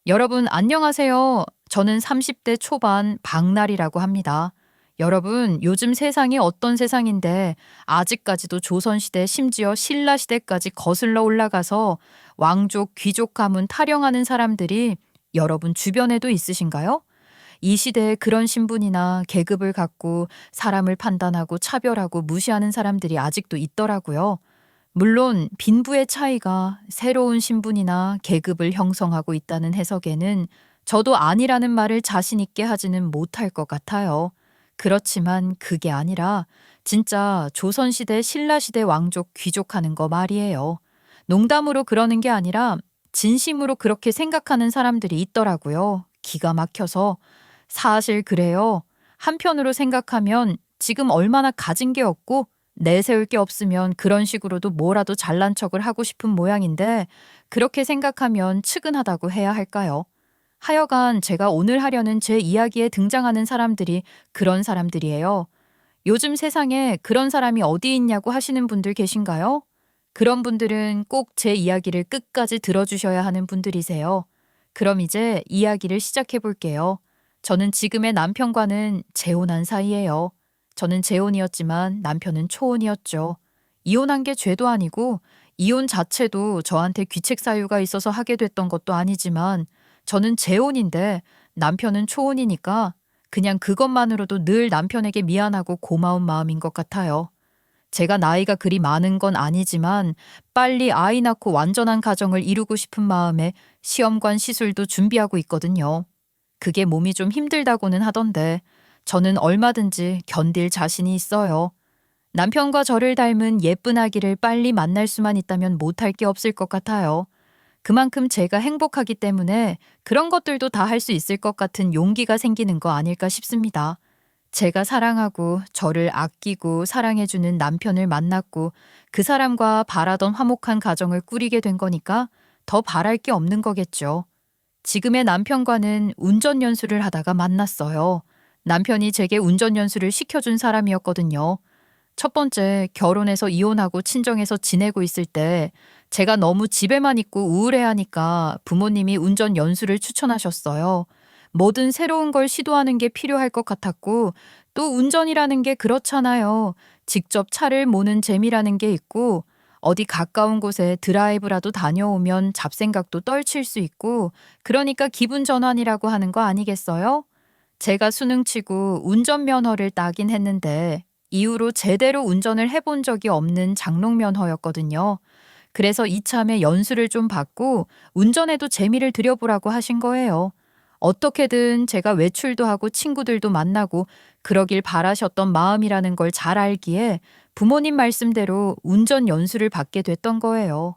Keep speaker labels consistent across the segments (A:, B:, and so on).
A: 여러분 안녕하세요. 저는 30대 초반 박날이라고 합니다. 여러분, 요즘 세상이 어떤 세상인데 아직까지도 조선시대 심지어 신라시대까지 거슬러 올라가서 왕족, 귀족 가문 타령하는 사람들이 여러분 주변에도 있으신가요? 이 시대에 그런 신분이나 계급을 갖고 사람을 판단하고 차별하고 무시하는 사람들이 아직도 있더라고요. 물론 빈부의 차이가 새로운 신분이나 계급을 형성하고 있다는 해석에는 저도 아니라는 말을 자신 있게 하지는 못할 것 같아요. 그렇지만 그게 아니라 진짜 조선시대 신라시대 왕족 귀족 하는 거 말이에요. 농담으로 그러는 게 아니라 진심으로 그렇게 생각하는 사람들이 있더라고요. 기가 막혀서. 사실 그래요. 한편으로 생각하면 지금 얼마나 가진 게 없고 내세울 게 없으면 그런 식으로도 뭐라도 잘난 척을 하고 싶은 모양인데 그렇게 생각하면 측은하다고 해야 할까요? 하여간 제가 오늘 하려는 제 이야기에 등장하는 사람들이 그런 사람들이에요. 요즘 세상에 그런 사람이 어디 있냐고 하시는 분들 계신가요? 그런 분들은 꼭 제 이야기를 끝까지 들어주셔야 하는 분들이세요. 그럼 이제 이야기를 시작해 볼게요. 저는 지금의 남편과는 재혼한 사이예요. 저는 재혼이었지만 남편은 초혼이었죠. 이혼한 게 죄도 아니고 이혼 자체도 저한테 귀책 사유가 있어서 하게 됐던 것도 아니지만 저는 재혼인데 남편은 초혼이니까 그냥 그것만으로도 늘 남편에게 미안하고 고마운 마음인 것 같아요. 제가 나이가 그리 많은 건 아니지만 빨리 아이 낳고 완전한 가정을 이루고 싶은 마음에 시험관 시술도 준비하고 있거든요. 그게 몸이 좀 힘들다고는 하던데 저는 얼마든지 견딜 자신이 있어요. 남편과 저를 닮은 예쁜 아기를 빨리 만날 수만 있다면 못할 게 없을 것 같아요. 그만큼 제가 행복하기 때문에 그런 것들도 다 할 수 있을 것 같은 용기가 생기는 거 아닐까 싶습니다. 제가 사랑하고 저를 아끼고 사랑해주는 남편을 만났고 그 사람과 바라던 화목한 가정을 꾸리게 된 거니까 더 바랄 게 없는 거겠죠. 지금의 남편과는 운전 연수를 하다가 만났어요. 남편이 제게 운전 연수를 시켜준 사람이었거든요. 첫 번째, 결혼해서 이혼하고 친정에서 지내고 있을 때 제가 너무 집에만 있고 우울해하니까 부모님이 운전 연수를 추천하셨어요. 뭐든 새로운 걸 시도하는 게 필요할 것 같았고 또 운전이라는 게 그렇잖아요. 직접 차를 모는 재미라는 게 있고 어디 가까운 곳에 드라이브라도 다녀오면 잡생각도 떨칠 수 있고 그러니까 기분 전환이라고 하는 거 아니겠어요? 제가 수능 치고 운전면허를 따긴 했는데 이후로 제대로 운전을 해본 적이 없는 장롱면허였거든요. 그래서 이참에 연수를 좀 받고 운전에도 재미를 들여보라고 하신 거예요. 어떻게든 제가 외출도 하고 친구들도 만나고 그러길 바라셨던 마음이라는 걸 잘 알기에 부모님 말씀대로 운전 연수를 받게 됐던 거예요.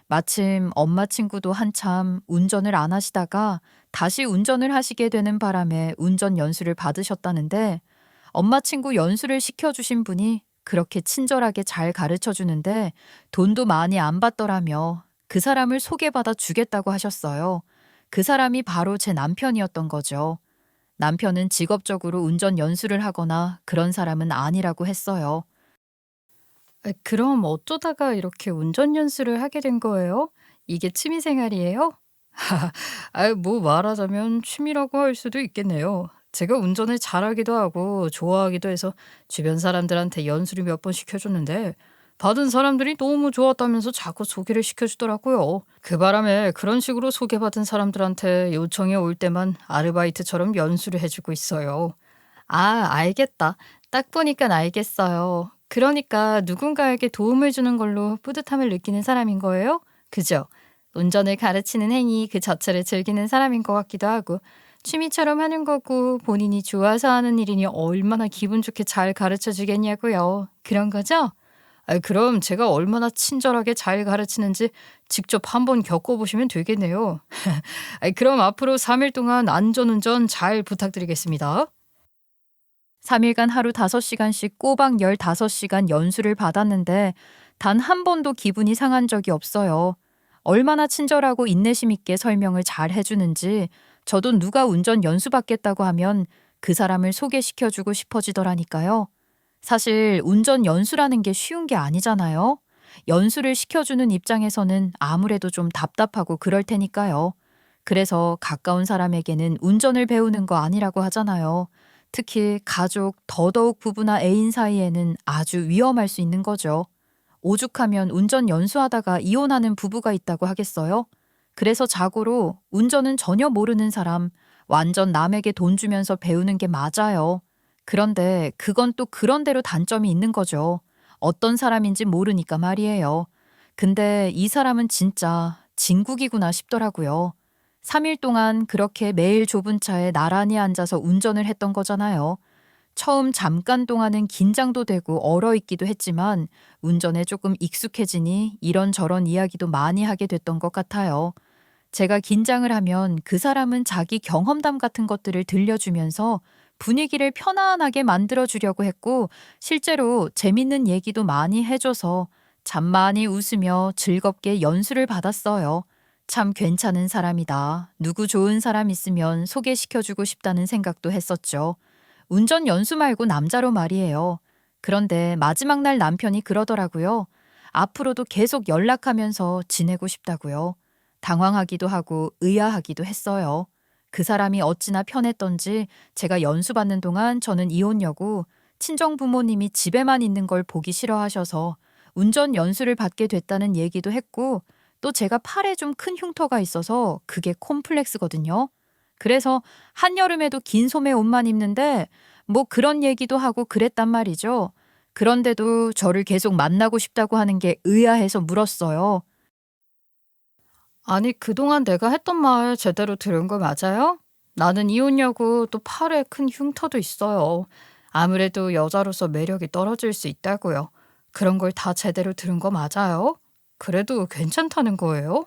A: 마침 엄마 친구도 한참 운전을 안 하시다가 다시 운전을 하시게 되는 바람에 운전 연수를 받으셨다는데 엄마 친구 연수를 시켜주신 분이 그렇게 친절하게 잘 가르쳐 주는데 돈도 많이 안 받더라며 그 사람을 소개받아 주겠다고 하셨어요. 그 사람이 바로 제 남편이었던 거죠. 남편은 직업적으로 운전 연수를 하거나 그런 사람은 아니라고 했어요. 그럼 어쩌다가 이렇게 운전 연수를 하게 된 거예요? 이게 취미 생활이에요? 뭐 말하자면 취미라고 할 수도 있겠네요. 제가 운전을 잘하기도 하고 좋아하기도 해서 주변 사람들한테 연수를 몇 번 시켜줬는데 받은 사람들이 너무 좋았다면서 자꾸 소개를 시켜주더라고요. 그 바람에 그런 식으로 소개받은 사람들한테 요청이 올 때만 아르바이트처럼 연수를 해주고 있어요. 아, 알겠다. 딱 보니까 알겠어요. 그러니까 누군가에게 도움을 주는 걸로 뿌듯함을 느끼는 사람인 거예요? 그죠? 운전을 가르치는 행위 그 자체를 즐기는 사람인 것 같기도 하고 취미처럼 하는 거고 본인이 좋아서 하는 일이니 얼마나 기분 좋게 잘 가르쳐 주겠냐고요. 그런 거죠? 그럼 제가 얼마나 친절하게 잘 가르치는지 직접 한번 겪어보시면 되겠네요. 그럼 앞으로 3일 동안 안전운전 잘 부탁드리겠습니다. 3일간 하루 5시간씩 꼬박 15시간 연수를 받았는데 단 한 번도 기분이 상한 적이 없어요. 얼마나 친절하고 인내심 있게 설명을 잘 해주는지 저도 누가 운전 연수 받겠다고 하면 그 사람을 소개시켜주고 싶어지더라니까요. 사실 운전 연수라는 게 쉬운 게 아니잖아요. 연수를 시켜주는 입장에서는 아무래도 좀 답답하고 그럴 테니까요. 그래서 가까운 사람에게는 운전을 배우는 거 아니라고 하잖아요. 특히 가족, 더더욱 부부나 애인 사이에는 아주 위험할 수 있는 거죠. 오죽하면 운전 연수하다가 이혼하는 부부가 있다고 하겠어요? 그래서 자고로 운전은 전혀 모르는 사람, 완전 남에게 돈 주면서 배우는 게 맞아요. 그런데 그건 또 그런대로 단점이 있는 거죠. 어떤 사람인지 모르니까 말이에요. 근데 이 사람은 진짜 진국이구나 싶더라고요. 3일 동안 그렇게 매일 좁은 차에 나란히 앉아서 운전을 했던 거잖아요. 처음 잠깐 동안은 긴장도 되고 얼어있기도 했지만 운전에 조금 익숙해지니 이런저런 이야기도 많이 하게 됐던 것 같아요. 제가 긴장을 하면 그 사람은 자기 경험담 같은 것들을 들려주면서 분위기를 편안하게 만들어주려고 했고 실제로 재밌는 얘기도 많이 해줘서 잠 많이 웃으며 즐겁게 연수를 받았어요. 참 괜찮은 사람이다. 누구 좋은 사람 있으면 소개시켜주고 싶다는 생각도 했었죠. 운전 연수 말고 남자로 말이에요. 그런데 마지막 날 남편이 그러더라고요. 앞으로도 계속 연락하면서 지내고 싶다고요. 당황하기도 하고 의아하기도 했어요. 그 사람이 어찌나 편했던지 제가 연수받는 동안 저는 이혼 여고 친정 부모님이 집에만 있는 걸 보기 싫어하셔서 운전 연수를 받게 됐다는 얘기도 했고 또 제가 팔에 좀 큰 흉터가 있어서 그게 콤플렉스거든요. 그래서 한여름에도 긴 소매 옷만 입는데 뭐 그런 얘기도 하고 그랬단 말이죠. 그런데도 저를 계속 만나고 싶다고 하는 게 의아해서 물었어요. 아니, 그동안 내가 했던 말 제대로 들은 거 맞아요? 나는 이혼녀고 또 팔에 큰 흉터도 있어요. 아무래도 여자로서 매력이 떨어질 수 있다고요. 그런 걸 다 제대로 들은 거 맞아요? 그래도 괜찮다는 거예요?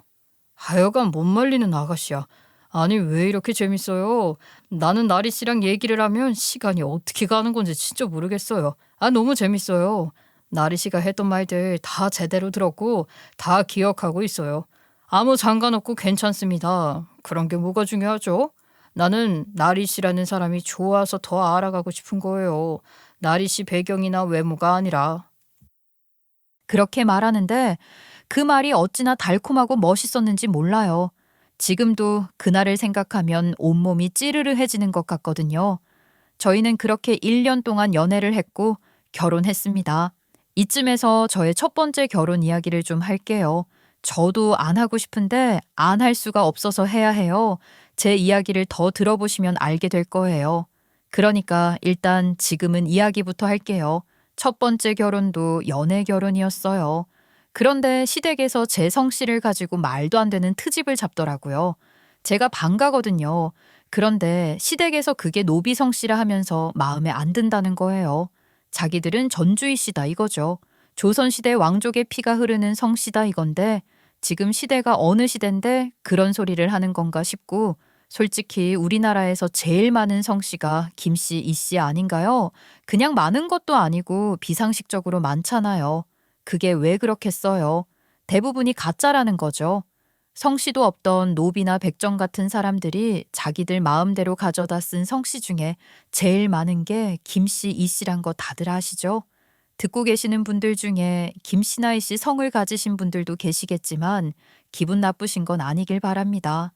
A: 하여간 못 말리는 아가씨야. 아니, 왜 이렇게 재밌어요? 나는 나리 씨랑 얘기를 하면 시간이 어떻게 가는 건지 진짜 모르겠어요. 아, 너무 재밌어요. 나리 씨가 했던 말들 다 제대로 들었고 다 기억하고 있어요. 아무 상관없고 괜찮습니다. 그런 게 뭐가 중요하죠? 나는 나리 씨라는 사람이 좋아서 더 알아가고 싶은 거예요. 나리 씨 배경이나 외모가 아니라. 그렇게 말하는데 그 말이 어찌나 달콤하고 멋있었는지 몰라요. 지금도 그날을 생각하면 온몸이 찌르르해지는 것 같거든요. 저희는 그렇게 1년 동안 연애를 했고 결혼했습니다. 이쯤에서 저의 첫 번째 결혼 이야기를 좀 할게요. 저도 안 하고 싶은데 안 할 수가 없어서 해야 해요. 제 이야기를 더 들어보시면 알게 될 거예요. 그러니까 일단 지금은 이야기부터 할게요. 첫 번째 결혼도 연애 결혼이었어요. 그런데 시댁에서 제 성씨를 가지고 말도 안 되는 트집을 잡더라고요. 제가 반가거든요. 그런데 시댁에서 그게 노비 성씨라 하면서 마음에 안 든다는 거예요. 자기들은 전주이시다 이거죠. 조선시대 왕족의 피가 흐르는 성씨다 이건데 지금 시대가 어느 시대인데 그런 소리를 하는 건가 싶고 솔직히 우리나라에서 제일 많은 성씨가 김씨, 이씨 아닌가요? 그냥 많은 것도 아니고 비상식적으로 많잖아요. 그게 왜 그렇겠어요? 대부분이 가짜라는 거죠. 성씨도 없던 노비나 백정 같은 사람들이 자기들 마음대로 가져다 쓴 성씨 중에 제일 많은 게 김씨, 이씨란 거 다들 아시죠? 듣고 계시는 분들 중에 김씨나 이씨 성을 가지신 분들도 계시겠지만 기분 나쁘신 건 아니길 바랍니다.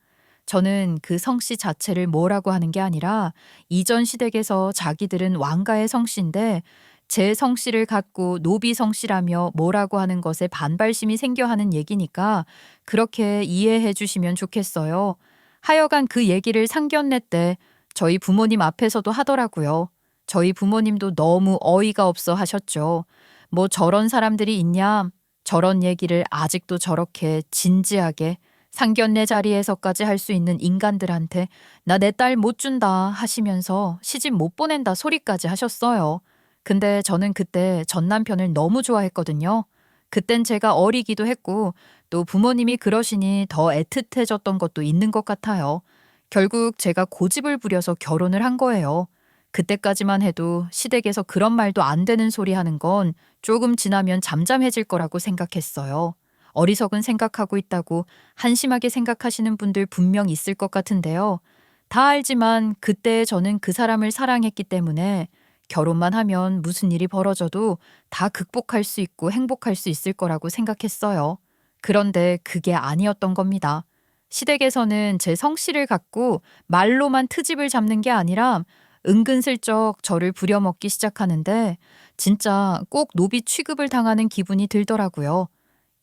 A: 저는 그 성씨 자체를 뭐라고 하는 게 아니라 이전 시댁에서 자기들은 왕가의 성씨인데 제 성씨를 갖고 노비 성씨라며 뭐라고 하는 것에 반발심이 생겨 하는 얘기니까 그렇게 이해해 주시면 좋겠어요. 하여간 그 얘기를 상견례 때 저희 부모님 앞에서도 하더라고요. 저희 부모님도 너무 어이가 없어 하셨죠. 뭐 저런 사람들이 있냐? 저런 얘기를 아직도 저렇게 진지하게 상견례 자리에서까지 할 수 있는 인간들한테 나 내 딸 못 준다 하시면서 시집 못 보낸다 소리까지 하셨어요. 근데 저는 그때 전 남편을 너무 좋아했거든요. 그땐 제가 어리기도 했고 또 부모님이 그러시니 더 애틋해졌던 것도 있는 것 같아요. 결국 제가 고집을 부려서 결혼을 한 거예요. 그때까지만 해도 시댁에서 그런 말도 안 되는 소리 하는 건 조금 지나면 잠잠해질 거라고 생각했어요. 어리석은 생각하고 있다고 한심하게 생각하시는 분들 분명 있을 것 같은데요. 다 알지만 그때 저는 그 사람을 사랑했기 때문에 결혼만 하면 무슨 일이 벌어져도 다 극복할 수 있고 행복할 수 있을 거라고 생각했어요. 그런데 그게 아니었던 겁니다. 시댁에서는 제 성씨를 갖고 말로만 트집을 잡는 게 아니라 은근슬쩍 저를 부려먹기 시작하는데 진짜 꼭 노비 취급을 당하는 기분이 들더라고요.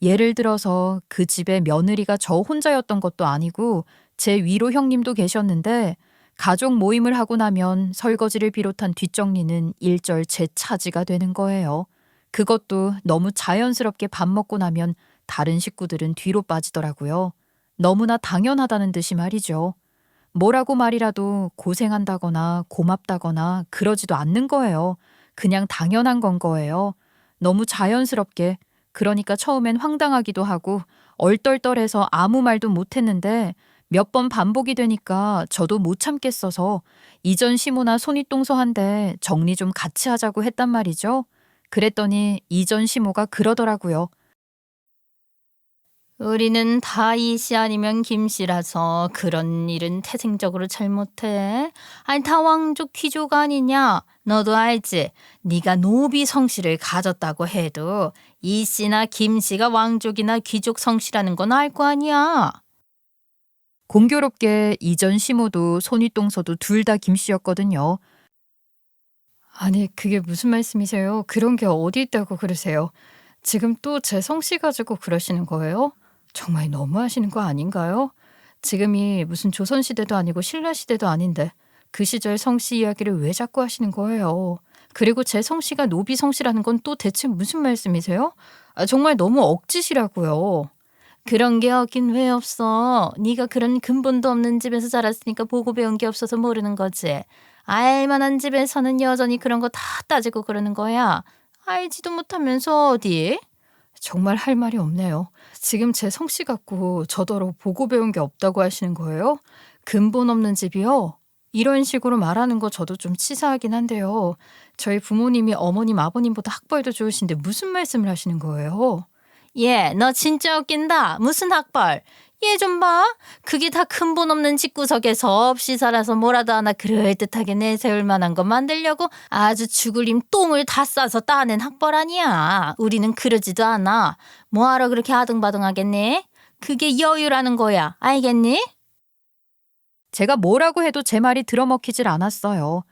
A: 예를 들어서 그 집에 며느리가 저 혼자였던 것도 아니고 제 위로 형님도 계셨는데 가족 모임을 하고 나면 설거지를 비롯한 뒷정리는 일절 제 차지가 되는 거예요. 그것도 너무 자연스럽게 밥 먹고 나면 다른 식구들은 뒤로 빠지더라고요. 너무나 당연하다는 듯이 말이죠. 뭐라고 말이라도 고생한다거나 고맙다거나 그러지도 않는 거예요. 그냥 당연한 건 거예요. 너무 자연스럽게. 그러니까 처음엔 황당하기도 하고 얼떨떨해서 아무 말도 못했는데 몇 번 반복이 되니까 저도 못 참겠어서 이전 시모나 손윗동서한테 정리 좀 같이 하자고 했단 말이죠. 그랬더니 이전 시모가 그러더라고요. 우리는 다 이씨 아니면 김씨라서 그런 일은 태생적으로 잘못해. 아니 다 왕족 귀족 아니냐? 너도 알지? 네가 노비 성씨를 가졌다고 해도 이씨나 김씨가 왕족이나 귀족 성씨라는 건 알 거 아니야. 공교롭게 이전 시모도 손윗동서도 둘 다 김씨였거든요. 아니 그게 무슨 말씀이세요? 그런 게 어디 있다고 그러세요? 지금 또 제 성씨 가지고 그러시는 거예요? 정말 너무하시는 거 아닌가요? 지금이 무슨 조선시대도 아니고 신라시대도 아닌데 그 시절 성씨 이야기를 왜 자꾸 하시는 거예요? 그리고 제 성씨가 노비 성씨라는 건 또 대체 무슨 말씀이세요? 정말 너무 억지시라고요. 그런 게 없긴 왜 없어. 네가 그런 근본도 없는 집에서 자랐으니까 보고 배운 게 없어서 모르는 거지. 알만한 집에서는 여전히 그런 거 다 따지고 그러는 거야. 알지도 못하면서 어디? 정말 할 말이 없네요. 지금 제 성씨 갖고 저더러 보고 배운 게 없다고 하시는 거예요? 근본 없는 집이요? 이런 식으로 말하는 거 저도 좀 치사하긴 한데요. 저희 부모님이 어머님, 아버님보다 학벌도 좋으신데 무슨 말씀을 하시는 거예요? 얘, 너 진짜 웃긴다. 무슨 학벌? 얘 좀 봐. 그게 다 근본 없는 집구석에서 없이 살아서 뭐라도 하나 그럴듯하게 내세울 만한 거 만들려고 아주 죽을 힘 똥을 다 싸서 따낸 학벌 아니야. 우리는 그러지도 않아. 뭐하러 그렇게 아등바등하겠니? 그게 여유라는 거야. 알겠니? 제가 뭐라고 해도 제 말이 들어먹히질 않았어요.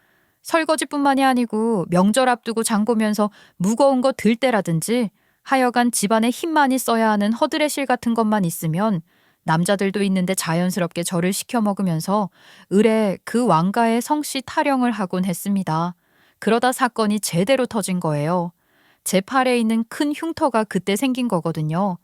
A: 설거지뿐만이 아니고 명절 앞두고 장 보면서 무거운 거 들 때라든지 하여간 집안에 힘 많이 써야 하는 허드레실 같은 것만 있으면 남자들도 있는데 자연스럽게 저를 시켜 먹으면서 을에 그 왕가의 성씨 타령을 하곤 했습니다. 그러다 사건이 제대로 터진 거예요. 제 팔에 있는 큰 흉터가 그때 생긴 거거든요.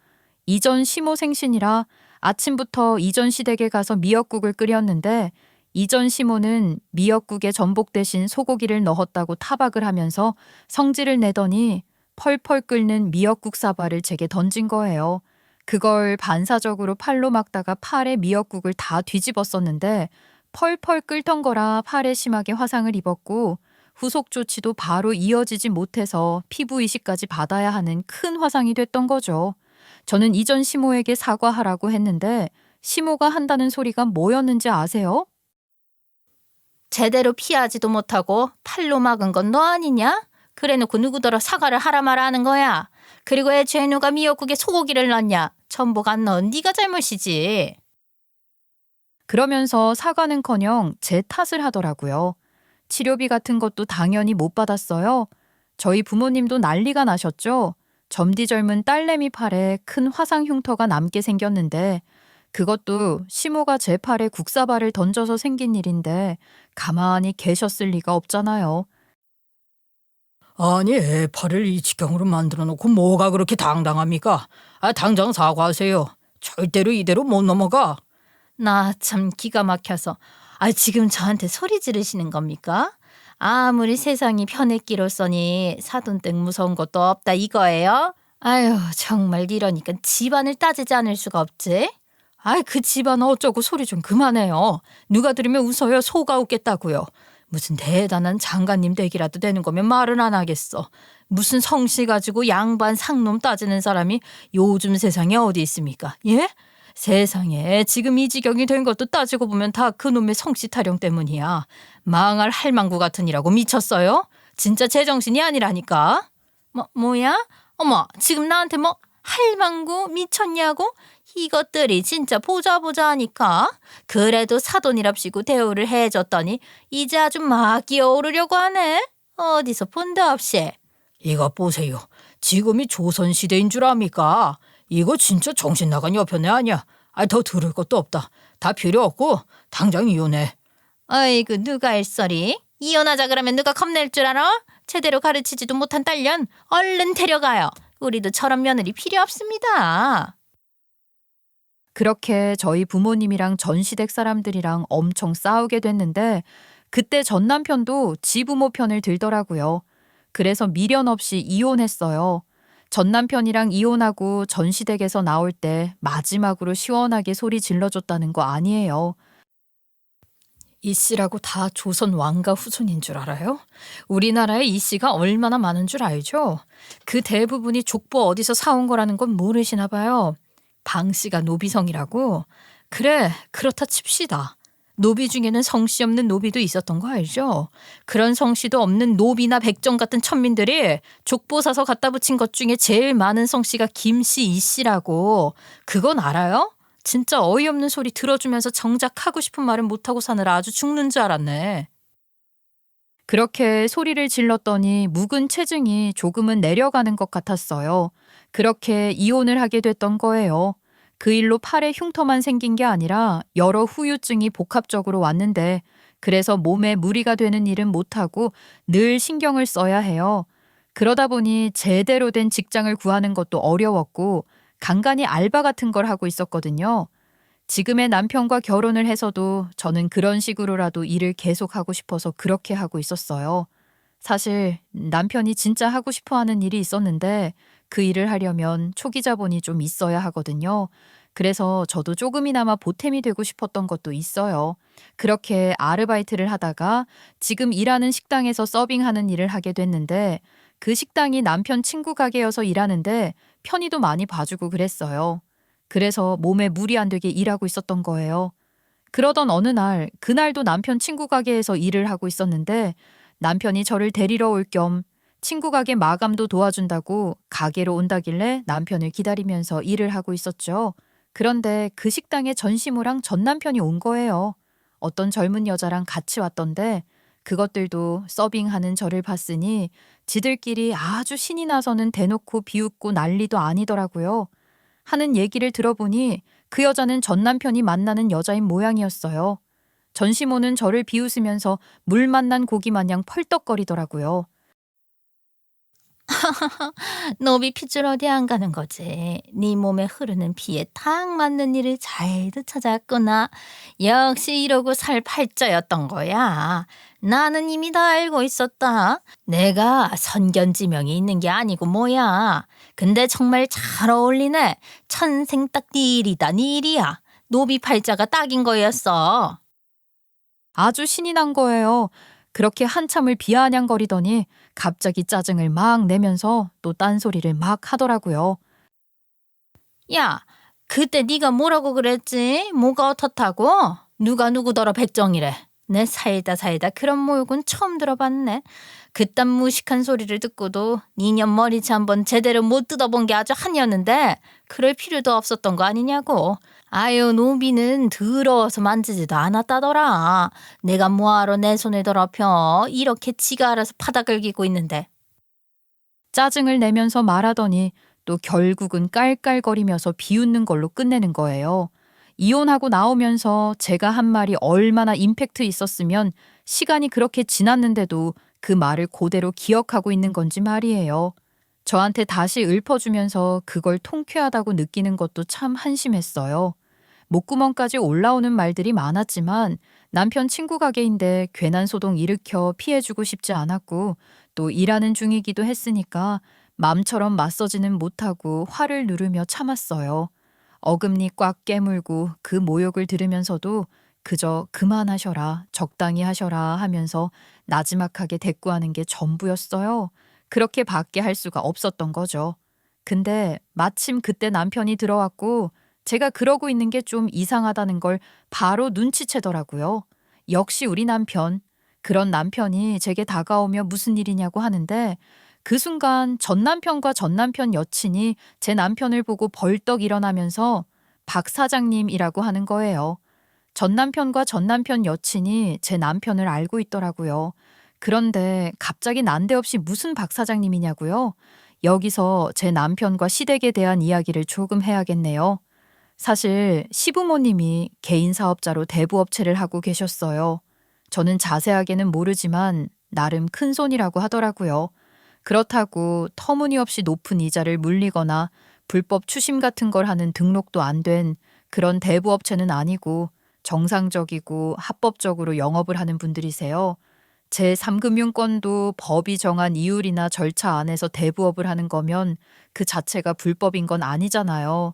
A: 이전 시모 생신이라 아침부터 이전 시댁에 가서 미역국을 끓였는데 이전 시모는 미역국에 전복 대신 소고기를 넣었다고 타박을 하면서 성질을 내더니 펄펄 끓는 미역국 사발을 제게 던진 거예요. 그걸 반사적으로 팔로 막다가 팔에 미역국을 다 뒤집었었는데 펄펄 끓던 거라 팔에 심하게 화상을 입었고 후속 조치도 바로 이어지지 못해서 피부 이식까지 받아야 하는 큰 화상이 됐던 거죠. 저는 이전 시모에게 사과하라고 했는데 시모가 한다는 소리가 뭐였는지 아세요? 제대로 피하지도 못하고 팔로 막은 건 너 아니냐? 그래놓고 누구더러 사과를 하라 마라 하는 거야. 그리고 애초에 누가 미역국에 소고기를 넣냐? 전복 안 넣은 네가 잘못이지. 그러면서 사과는커녕 제 탓을 하더라고요. 치료비 같은 것도 당연히 못 받았어요. 저희 부모님도 난리가 나셨죠. 젊디 젊은 딸내미 팔에 큰 화상 흉터가 남게 생겼는데 그것도 시모가 제 팔에 국사발을 던져서 생긴 일인데 가만히 계셨을 리가 없잖아요.
B: 아니, 애팔을 이 지경으로 만들어 놓고 뭐가 그렇게 당당합니까? 당장 사과하세요. 절대로 이대로 못 넘어가.
A: 나 참 기가 막혀서. 지금 저한테 소리 지르시는 겁니까? 아무리 세상이 편했기로써니 사돈댁 무서운 것도 없다 이거예요? 아유 정말 이러니까 집안을 따지지 않을 수가 없지. 그 집안 어쩌고 소리 좀 그만해요. 누가 들으면 웃어요. 소가 웃겠다고요. 무슨 대단한 장관님 댁이라도 되는 거면 말은 안 하겠어. 무슨 성씨 가지고 양반 상놈 따지는 사람이 요즘 세상에 어디 있습니까? 예? 세상에 지금 이 지경이 된 것도 따지고 보면 다 그놈의 성씨 타령 때문이야. 망할 할망구 같으니라고 미쳤어요? 진짜 제정신이 아니라니까. 뭐야? 어머 지금 나한테 뭐
C: 할망구 미쳤냐고? 이것들이 진짜 보자 하니까. 그래도 사돈이랍시고 대우를 해줬더니 이제 아주 막 끼어오르려고 하네. 어디서 본데 없이.
B: 이것 보세요. 지금이 조선시대인 줄 압니까? 이거 진짜 정신 나간 여편네 아니야. 더 들을 것도 없다. 다 필요 없고 당장 이혼해.
C: 어이구 누가 할소리? 이혼하자 그러면 누가 겁낼 줄 알아? 제대로 가르치지도 못한 딸년 얼른 데려가요. 우리도 저런 며느리 필요 없습니다.
A: 그렇게 저희 부모님이랑 전시댁 사람들이랑 엄청 싸우게 됐는데 그때 전 남편도 지부모 편을 들더라고요. 그래서 미련 없이 이혼했어요. 전 남편이랑 이혼하고 전시댁에서 나올 때 마지막으로 시원하게 소리 질러줬다는 거 아니에요. 이 씨라고 다 조선 왕가 후손인 줄 알아요? 우리나라에 이 씨가 얼마나 많은 줄 알죠? 그 대부분이 족보 어디서 사온 거라는 건 모르시나 봐요. 방 씨가 노비성이라고? 그래, 그렇다 칩시다. 노비 중에는 성씨 없는 노비도 있었던 거 알죠? 그런 성씨도 없는 노비나 백정 같은 천민들이 족보 사서 갖다 붙인 것 중에 제일 많은 성씨가 김씨, 이씨라고. 그건 알아요? 진짜 어이없는 소리 들어주면서 정작 하고 싶은 말은 못하고 사느라 아주 죽는 줄 알았네. 그렇게 소리를 질렀더니 묵은 체증이 조금은 내려가는 것 같았어요. 그렇게 이혼을 하게 됐던 거예요. 그 일로 팔에 흉터만 생긴 게 아니라 여러 후유증이 복합적으로 왔는데 그래서 몸에 무리가 되는 일은 못하고 늘 신경을 써야 해요. 그러다 보니 제대로 된 직장을 구하는 것도 어려웠고 간간히 알바 같은 걸 하고 있었거든요. 지금의 남편과 결혼을 해서도 저는 그런 식으로라도 일을 계속하고 싶어서 그렇게 하고 있었어요. 사실 남편이 진짜 하고 싶어 하는 일이 있었는데 그 일을 하려면 초기 자본이 좀 있어야 하거든요. 그래서 저도 조금이나마 보탬이 되고 싶었던 것도 있어요. 그렇게 아르바이트를 하다가 지금 일하는 식당에서 서빙하는 일을 하게 됐는데 그 식당이 남편 친구 가게여서 일하는데 편의도 많이 봐주고 그랬어요. 그래서 몸에 무리 안 되게 일하고 있었던 거예요. 그러던 어느 날, 그날도 남편 친구 가게에서 일을 하고 있었는데 남편이 저를 데리러 올 겸 친구 가게 마감도 도와준다고 가게로 온다길래 남편을 기다리면서 일을 하고 있었죠. 그런데 그 식당에 전시무랑 전 남편이 온 거예요. 어떤 젊은 여자랑 같이 왔던데 그것들도 서빙하는 저를 봤으니 지들끼리 아주 신이 나서는 대놓고 비웃고 난리도 아니더라고요. 하는 얘기를 들어보니 그 여자는 전 남편이 만나는 여자인 모양이었어요. 전시모는 저를 비웃으면서 물 만난 고기 마냥 펄떡거리더라고요.
C: 노비 핏줄 어디 안 가는 거지. 네 몸에 흐르는 피에 딱 맞는 일을 잘도 찾았구나. 역시 이러고 살 팔자였던 거야. 나는 이미 다 알고 있었다. 내가 선견지명이 있는 게 아니고 뭐야. 근데 정말 잘 어울리네. 천생 딱 네 일이다 네 일이야. 노비 팔자가 딱인 거였어.
A: 아주 신이 난 거예요. 그렇게 한참을 비아냥거리더니 갑자기 짜증을 막 내면서 또 딴소리를 막 하더라고요.
C: 야, 그때 네가 뭐라고 그랬지? 뭐가 어떻다고? 누가 누구더러 백정이래. 내 살다 그런 모욕은 처음 들어봤네. 그딴 무식한 소리를 듣고도 니년 머리채 한번 제대로 못 뜯어본 게 아주 한이었는데 그럴 필요도 없었던 거 아니냐고. 아유, 노비는 더러워서 만지지도 않았다더라. 내가 뭐하러 내 손을 더럽혀. 이렇게 지가 알아서 파다 긁이고 있는데.
A: 짜증을 내면서 말하더니 또 결국은 깔깔거리면서 비웃는 걸로 끝내는 거예요. 이혼하고 나오면서 제가 한 말이 얼마나 임팩트 있었으면 시간이 그렇게 지났는데도 그 말을 그대로 기억하고 있는 건지 말이에요. 저한테 다시 읊어주면서 그걸 통쾌하다고 느끼는 것도 참 한심했어요. 목구멍까지 올라오는 말들이 많았지만 남편 친구 가게인데 괜한 소동 일으켜 피해주고 싶지 않았고 또 일하는 중이기도 했으니까 맘처럼 맞서지는 못하고 화를 누르며 참았어요. 어금니 꽉 깨물고 그 모욕을 들으면서도 그저 그만하셔라, 적당히 하셔라 하면서 나지막하게 대꾸하는 게 전부였어요. 그렇게 밖에 할 수가 없었던 거죠. 근데 마침 그때 남편이 들어왔고 제가 그러고 있는 게 좀 이상하다는 걸 바로 눈치채더라고요. 역시 우리 남편. 그런 남편이 제게 다가오며 무슨 일이냐고 하는데 그 순간 전 남편과 전 남편 여친이 제 남편을 보고 벌떡 일어나면서 박 사장님이라고 하는 거예요. 전 남편과 전 남편 여친이 제 남편을 알고 있더라고요. 그런데 갑자기 난데없이 무슨 박 사장님이냐고요? 여기서 제 남편과 시댁에 대한 이야기를 조금 해야겠네요. 사실 시부모님이 개인 사업자로 대부업체를 하고 계셨어요. 저는 자세하게는 모르지만 나름 큰손이라고 하더라고요. 그렇다고 터무니없이 높은 이자를 물리거나 불법 추심 같은 걸 하는 등록도 안 된 그런 대부업체는 아니고 정상적이고 합법적으로 영업을 하는 분들이세요. 제3금융권도 법이 정한 이율이나 절차 안에서 대부업을 하는 거면 그 자체가 불법인 건 아니잖아요.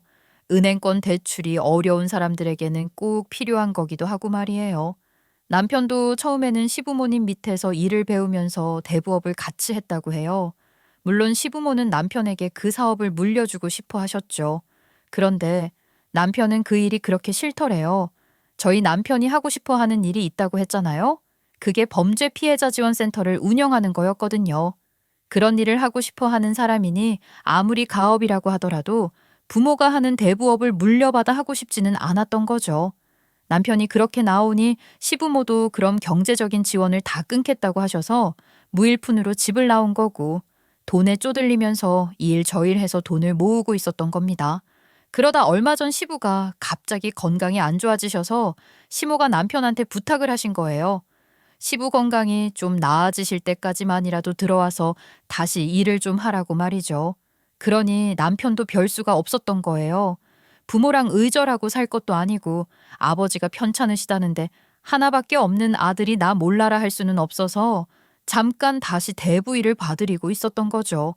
A: 은행권 대출이 어려운 사람들에게는 꼭 필요한 거기도 하고 말이에요. 남편도 처음에는 시부모님 밑에서 일을 배우면서 대부업을 같이 했다고 해요. 물론 시부모는 남편에게 그 사업을 물려주고 싶어 하셨죠. 그런데 남편은 그 일이 그렇게 싫더래요. 저희 남편이 하고 싶어 하는 일이 있다고 했잖아요. 그게 범죄 피해자 지원센터를 운영하는 거였거든요. 그런 일을 하고 싶어 하는 사람이니 아무리 가업이라고 하더라도 부모가 하는 대부업을 물려받아 하고 싶지는 않았던 거죠. 남편이 그렇게 나오니 시부모도 그럼 경제적인 지원을 다 끊겠다고 하셔서 무일푼으로 집을 나온 거고 돈에 쪼들리면서 이 일 저 일 해서 돈을 모으고 있었던 겁니다. 그러다 얼마 전 시부가 갑자기 건강이 안 좋아지셔서 시모가 남편한테 부탁을 하신 거예요. 시부 건강이 좀 나아지실 때까지만이라도 들어와서 다시 일을 좀 하라고 말이죠. 그러니 남편도 별 수가 없었던 거예요. 부모랑 의절하고 살 것도 아니고 아버지가 편찮으시다는데 하나밖에 없는 아들이 나 몰라라 할 수는 없어서 잠깐 다시 대부 일을 봐드리고 있었던 거죠.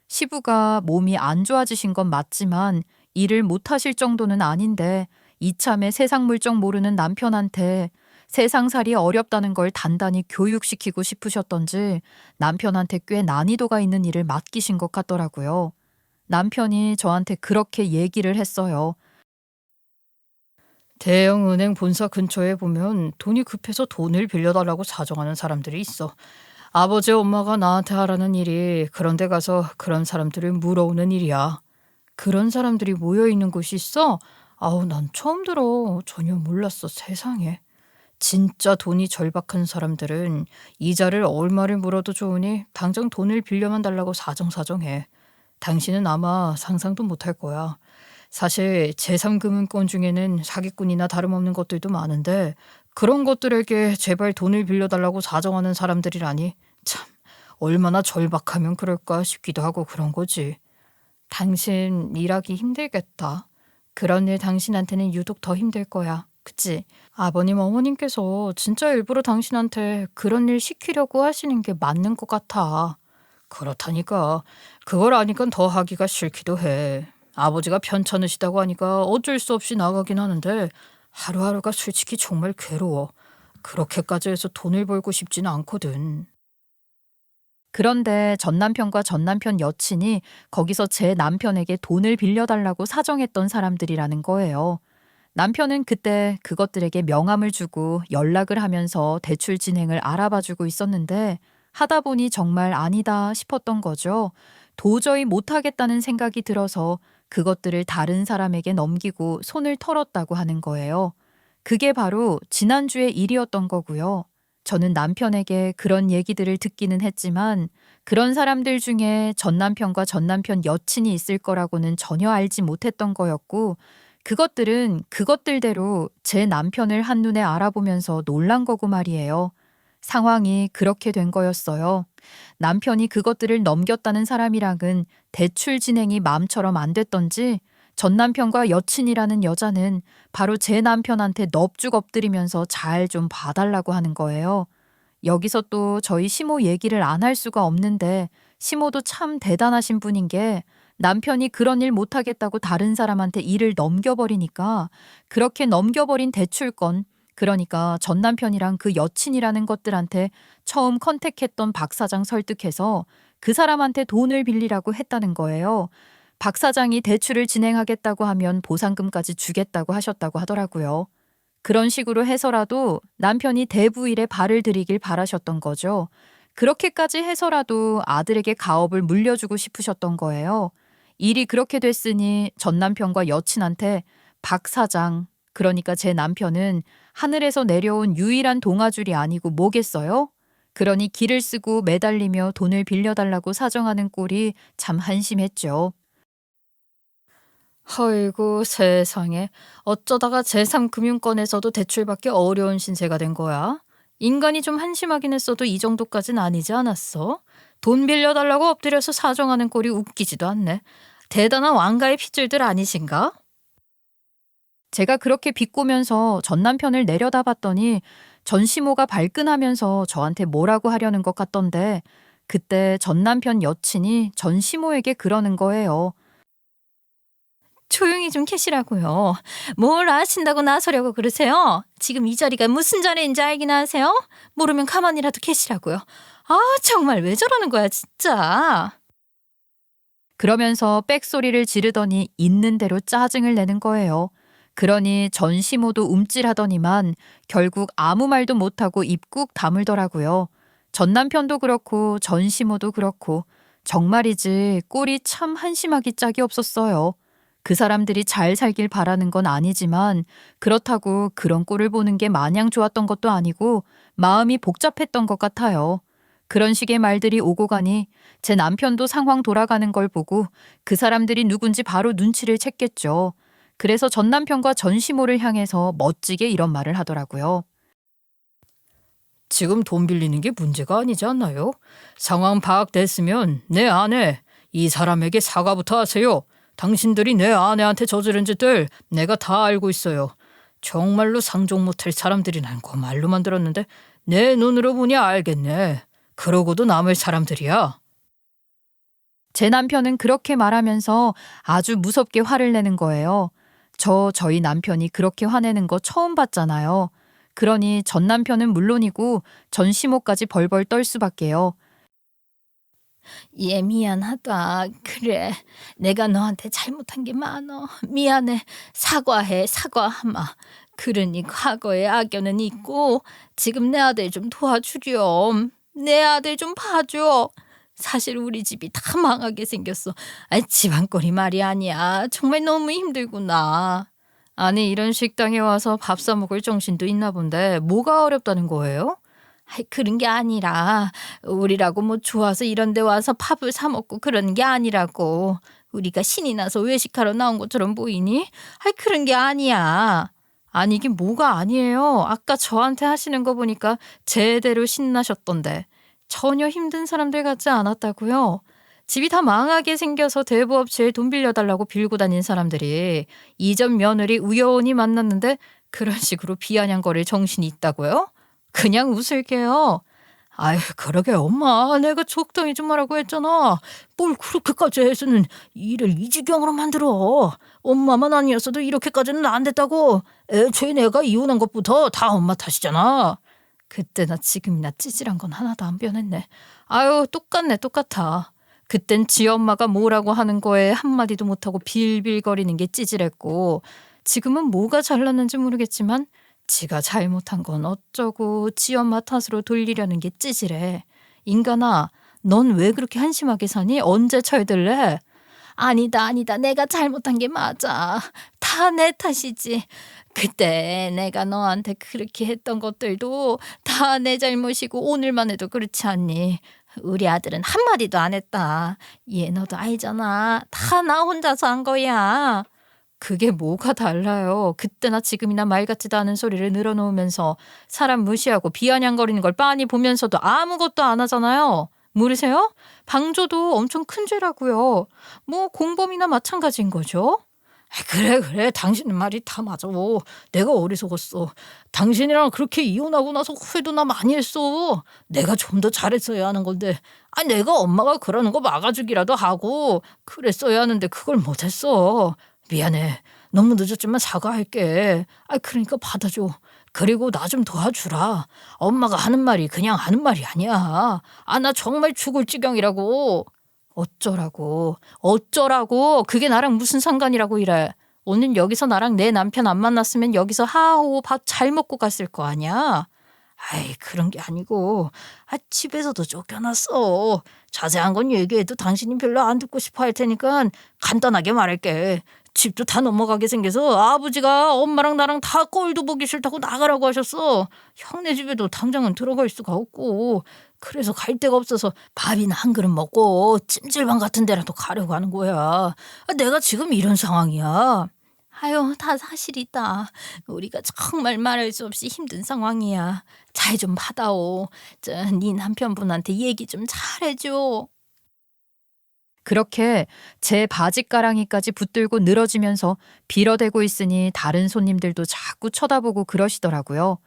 A: 시부가 몸이 안 좋아지신 건 맞지만 일을 못 하실 정도는 아닌데 이참에 세상 물정 모르는 남편한테 세상살이 어렵다는 걸 단단히 교육시키고 싶으셨던지 남편한테 꽤 난이도가 있는 일을 맡기신 것 같더라고요. 남편이 저한테 그렇게 얘기를 했어요.
B: 대형 은행 본사 근처에 보면 돈이 급해서 돈을 빌려달라고 사정하는 사람들이 있어. 아버지 엄마가 나한테 하라는 일이 그런 데 가서 그런 사람들을 물어오는 일이야. 그런 사람들이 모여 있는 곳이 있어? 아우, 난 처음 들어. 전혀 몰랐어, 세상에. 진짜 돈이 절박한 사람들은 이자를 얼마를 물어도 좋으니 당장 돈을 빌려만 달라고 사정사정해. 당신은 아마 상상도 못할 거야. 사실 제3금융권 중에는 사기꾼이나 다름없는 것들도 많은데 그런 것들에게 제발 돈을 빌려달라고 사정하는 사람들이라니 참 얼마나 절박하면 그럴까 싶기도 하고 그런 거지. 당신 일하기 힘들겠다. 그런 일 당신한테는 유독 더 힘들 거야. 그치? 아버님 어머님께서 진짜 일부러 당신한테 그런 일 시키려고 하시는 게 맞는 것 같아. 그렇다니까. 그걸 아니까 더 하기가 싫기도 해. 아버지가 편찮으시다고 하니까 어쩔 수 없이 나가긴 하는데 하루하루가 솔직히 정말 괴로워. 그렇게까지 해서 돈을 벌고 싶지는 않거든.
A: 그런데 전 남편과 전 남편 여친이 거기서 제 남편에게 돈을 빌려달라고 사정했던 사람들이라는 거예요. 남편은 그때 그것들에게 명함을 주고 연락을 하면서 대출 진행을 알아봐주고 있었는데 하다 보니 정말 아니다 싶었던 거죠. 도저히 못하겠다는 생각이 들어서 그것들을 다른 사람에게 넘기고 손을 털었다고 하는 거예요. 그게 바로 지난주의 일이었던 거고요. 저는 남편에게 그런 얘기들을 듣기는 했지만 그런 사람들 중에 전 남편과 전 남편 여친이 있을 거라고는 전혀 알지 못했던 거였고 그것들은 그것들대로 제 남편을 한눈에 알아보면서 놀란 거고 말이에요. 상황이 그렇게 된 거였어요. 남편이 그것들을 넘겼다는 사람이랑은 대출 진행이 마음처럼 안 됐던지 전 남편과 여친이라는 여자는 바로 제 남편한테 넙죽 엎드리면서 잘 좀 봐달라고 하는 거예요. 여기서 또 저희 시모 얘기를 안 할 수가 없는데 시모도 참 대단하신 분인 게 남편이 그런 일 못하겠다고 다른 사람한테 일을 넘겨버리니까 그렇게 넘겨버린 대출권, 그러니까 전 남편이랑 그 여친이라는 것들한테 처음 컨택했던 박 사장 설득해서 그 사람한테 돈을 빌리라고 했다는 거예요. 박 사장이 대출을 진행하겠다고 하면 보상금까지 주겠다고 하셨다고 하더라고요. 그런 식으로 해서라도 남편이 대부일에 발을 들이길 바라셨던 거죠. 그렇게까지 해서라도 아들에게 가업을 물려주고 싶으셨던 거예요. 일이 그렇게 됐으니 전 남편과 여친한테 박 사장, 그러니까 제 남편은 하늘에서 내려온 유일한 동아줄이 아니고 뭐겠어요? 그러니 길을 쓰고 매달리며 돈을 빌려달라고 사정하는 꼴이 참 한심했죠.
B: 아이고 세상에, 어쩌다가 제3금융권에서도 대출받기 어려운 신세가 된 거야? 인간이 좀 한심하긴 했어도 이 정도까진 아니지 않았어? 돈 빌려달라고 엎드려서 사정하는 꼴이 웃기지도 않네. 대단한 왕가의 핏줄들 아니신가?
A: 제가 그렇게 비꼬면서 전 남편을 내려다봤더니 전시모가 발끈하면서 저한테 뭐라고 하려는 것 같던데 그때 전 남편 여친이 전시모에게 그러는 거예요.
C: 조용히 좀 계시라고요. 뭘 아신다고 나서려고 그러세요? 지금 이 자리가 무슨 자리인지 알긴 아세요? 모르면 가만히라도 계시라고요. 아, 정말 왜 저러는 거야, 진짜.
A: 그러면서 빽소리를 지르더니 있는 대로 짜증을 내는 거예요. 그러니 전시모도 움찔하더니만 결국 아무 말도 못하고 입 꾹 다물더라고요. 전 남편도 그렇고 전시모도 그렇고 정말이지 꼴이 참 한심하기 짝이 없었어요. 그 사람들이 잘 살길 바라는 건 아니지만 그렇다고 그런 꼴을 보는 게 마냥 좋았던 것도 아니고 마음이 복잡했던 것 같아요. 그런 식의 말들이 오고 가니 제 남편도 상황 돌아가는 걸 보고 그 사람들이 누군지 바로 눈치를 챘겠죠. 그래서 전 남편과 전시모를 향해서 멋지게 이런 말을 하더라고요.
B: 지금 돈 빌리는 게 문제가 아니지 않나요? 상황 파악됐으면 내 아내, 이 사람에게 사과부터 하세요. 당신들이 내 아내한테 저지른 짓들 내가 다 알고 있어요. 정말로 상종 못할 사람들이란 거 말로만 들었는데 내 눈으로 보니 알겠네. 그러고도 남을 사람들이야.
A: 제 남편은 그렇게 말하면서 아주 무섭게 화를 내는 거예요. 저희 남편이 그렇게 화내는 거 처음 봤잖아요. 그러니 전 남편은 물론이고 전시모까지 벌벌 떨 수밖에요.
C: 얘 미안하다. 그래, 내가 너한테 잘못한 게 많어. 미안해. 사과해, 사과하마. 그러니 과거의 악연은 있고 지금 내 아들 좀 도와주렴. 내 아들 좀 봐줘. 사실 우리 집이 다 망하게 생겼어. 집안꼴이 말이 아니야. 정말 너무 힘들구나.
B: 아니, 이런 식당에 와서 밥 사 먹을 정신도 있나 본데 뭐가 어렵다는 거예요?
C: 그런 게 아니라 우리라고 뭐 좋아서 이런 데 와서 밥을 사 먹고 그러는 게 아니라고. 우리가 신이 나서 외식하러 나온 것처럼 보이니? 그런 게 아니야.
B: 아니, 이게 뭐가 아니에요. 아까 저한테 하시는 거 보니까 제대로 신나셨던데. 전혀 힘든 사람들 같지 않았다고요. 집이 다 망하게 생겨서 대부업체에 돈 빌려달라고 빌고 다닌 사람들이 이전 며느리 우연히 만났는데 그런 식으로 비아냥거릴 정신이 있다고요? 그냥 웃을게요. 아유, 그러게 엄마, 내가 적당히 좀 하라고 했잖아. 뭘 그렇게까지 해서는 일을 이 지경으로 만들어. 엄마만 아니었어도 이렇게까지는 안 됐다고. 애초에 내가 이혼한 것부터 다 엄마 탓이잖아. 그때나 지금이나 찌질한 건 하나도 안 변했네. 아유, 똑같네, 똑같아. 그땐 지 엄마가 뭐라고 하는 거에 한마디도 못하고 빌빌거리는 게 찌질했고 지금은 뭐가 잘났는지 모르겠지만 지가 잘못한 건 어쩌고 지 엄마 탓으로 돌리려는 게 찌질해. 인간아, 넌 왜 그렇게 한심하게 사니? 언제 철들래?
C: 아니다, 아니다. 내가 잘못한 게 맞아. 다 내 탓이지. 그때 내가 너한테 그렇게 했던 것들도 다 내 잘못이고 오늘만 해도 그렇지 않니? 우리 아들은 한마디도 안 했다. 얘 너도 알잖아. 다 나 혼자서 한 거야.
B: 그게 뭐가 달라요. 그때나 지금이나 말 같지도 않은 소리를 늘어놓으면서 사람 무시하고 비아냥거리는 걸 빤히 보면서도 아무것도 안 하잖아요. 모르세요? 방조도 엄청 큰 죄라고요. 뭐 공범이나 마찬가지인 거죠. 그래, 당신 말이 다 맞아. 내가 어리석었어. 당신이랑 그렇게 이혼하고 나서 후회도 나 많이 했어. 내가 좀 더 잘했어야 하는 건데 내가 엄마가 그러는 거 막아주기라도 하고 그랬어야 하는데 그걸 못했어. 미안해. 너무 늦었지만 사과할게. 그러니까 받아줘. 그리고 나 좀 도와주라. 엄마가 하는 말이 그냥 하는 말이 아니야. 나 정말 죽을 지경이라고. 어쩌라고. 그게 나랑 무슨 상관이라고 이래. 오늘 여기서 나랑 내 남편 안 만났으면 여기서 하하호 밥 잘 먹고 갔을 거 아니야. 아이, 그런 게 아니고 집에서도 쫓겨났어. 자세한 건 얘기해도 당신이 별로 안 듣고 싶어 할 테니까 간단하게 말할게. 집도 다 넘어가게 생겨서 아버지가 엄마랑 나랑 다 꼴도 보기 싫다고 나가라고 하셨어. 형네 집에도 당장은 들어갈 수가 없고, 그래서 갈 데가 없어서 밥이나 한 그릇 먹고 찜질방 같은 데라도 가려고 하는 거야. 내가 지금 이런 상황이야.
C: 아유, 다 사실이다. 우리가 정말 말할 수 없이 힘든 상황이야. 잘 좀 받아오. 네 남편분한테 얘기 좀 잘해줘.
A: 그렇게 제 바짓가랑이까지 붙들고 늘어지면서 빌어대고 있으니 다른 손님들도 자꾸 쳐다보고 그러시더라고요.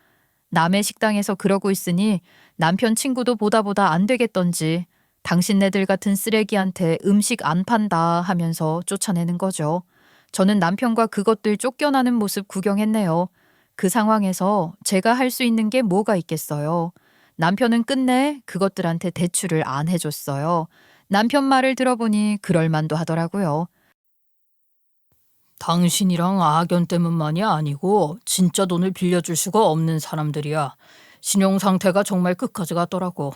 A: 남의 식당에서 그러고 있으니 남편 친구도 보다 안 되겠던지 당신네들 같은 쓰레기한테 음식 안 판다 하면서 쫓아내는 거죠. 저는 남편과 그것들 쫓겨나는 모습 구경했네요. 그 상황에서 제가 할 수 있는 게 뭐가 있겠어요. 남편은 끝내 그것들한테 대출을 안 해줬어요. 남편 말을 들어보니 그럴 만도 하더라고요.
B: 당신이랑 악연 때문만이 아니고 진짜 돈을 빌려줄 수가 없는 사람들이야. 신용 상태가 정말 끝까지 갔더라고.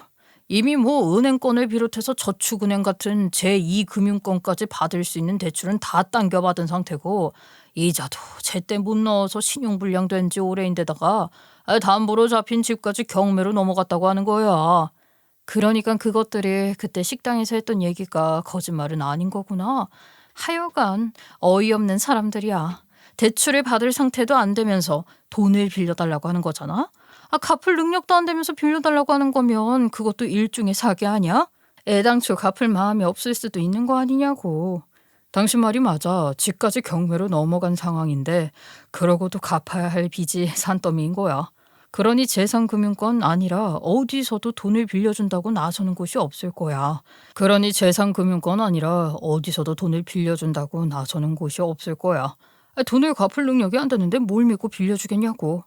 B: 이미 은행권을 비롯해서 저축은행 같은 제2금융권까지 받을 수 있는 대출은 다 당겨받은 상태고, 이자도 제때 못 넣어서 신용불량된 지 오래인데다가 담보로 잡힌 집까지 경매로 넘어갔다고 하는 거야. 그러니까 그것들이 그때 식당에서 했던 얘기가 거짓말은 아닌 거구나. 하여간 어이없는 사람들이야. 대출을 받을 상태도 안 되면서 돈을 빌려달라고 하는 거잖아. 갚을 능력도 안 되면서 빌려달라고 하는 거면 그것도 일종의 사기 아니야? 애당초 갚을 마음이 없을 수도 있는 거 아니냐고. 당신 말이 맞아. 집까지 경매로 넘어간 상황인데 그러고도 갚아야 할 빚이 산더미인 거야. 그러니 재산금융권 아니라 어디서도 돈을 빌려준다고 나서는 곳이 없을 거야. 그러니 재산금융권 아니라 어디서도 돈을 빌려준다고 나서는 곳이 없을 거야. 돈을 갚을 능력이 안 되는데 뭘 믿고 빌려주겠냐고.